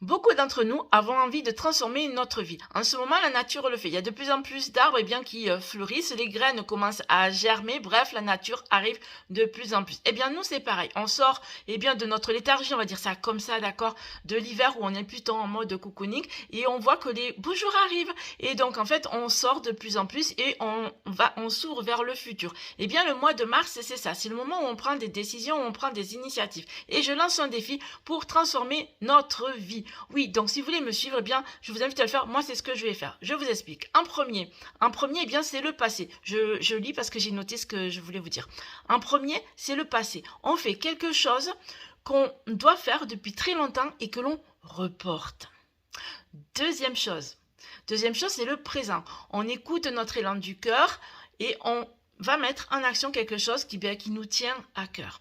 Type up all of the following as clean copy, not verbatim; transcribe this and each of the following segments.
Beaucoup d'entre nous avons envie de transformer notre vie. En ce moment, la nature le fait. Il y a de plus en plus d'arbres qui fleurissent, les graines commencent à germer, bref, la nature arrive de plus en plus. Eh bien, nous, c'est pareil. On sort de notre léthargie, on va dire ça comme ça, d'accord, de l'hiver où on est plutôt en mode cocooning et on voit que les beaux jours arrivent. Et donc, en fait, on sort de plus en plus et on s'ouvre vers le futur. Eh bien, le mois de mars, c'est ça. C'est le moment où on prend des décisions, où on prend des initiatives. Et je lance un défi pour transformer notre vie. Oui, donc si vous voulez me suivre, eh bien, je vous invite à le faire. Moi, c'est ce que je vais faire. Je vous explique. En premier, eh bien, c'est le passé. Je lis parce que j'ai noté ce que je voulais vous dire. En premier, c'est le passé. On fait quelque chose qu'on doit faire depuis très longtemps et que l'on reporte. Deuxième chose. Deuxième chose, c'est le présent. On écoute notre élan du cœur et on va mettre en action quelque chose qui nous tient à cœur.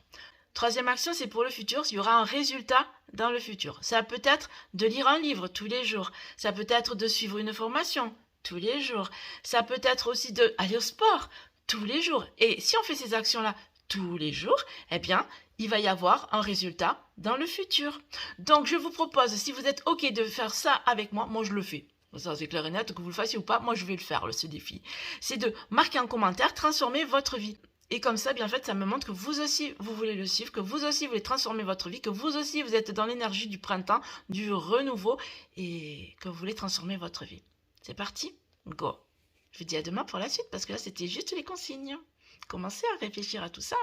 Troisième action, c'est pour le futur. Il y aura un résultat dans le futur. Ça peut être de lire un livre tous les jours. Ça peut être de suivre une formation tous les jours. Ça peut être aussi d'aller au sport tous les jours. Et si on fait ces actions-là tous les jours, eh bien, il va y avoir un résultat dans le futur. Donc, je vous propose, si vous êtes OK de faire ça avec moi, moi je le fais. Ça, c'est clair et net, que vous le fassiez ou pas, moi je vais le faire, ce défi. C'est de marquer en commentaire, transformer votre vie. Et comme ça, bien en fait, ça me montre que vous aussi, vous voulez le suivre, que vous aussi, vous voulez transformer votre vie, que vous aussi, vous êtes dans l'énergie du printemps, du renouveau, et que vous voulez transformer votre vie. C'est parti? Go! Je vous dis à demain pour la suite, parce que là, c'était juste les consignes. Commencez à réfléchir à tout ça.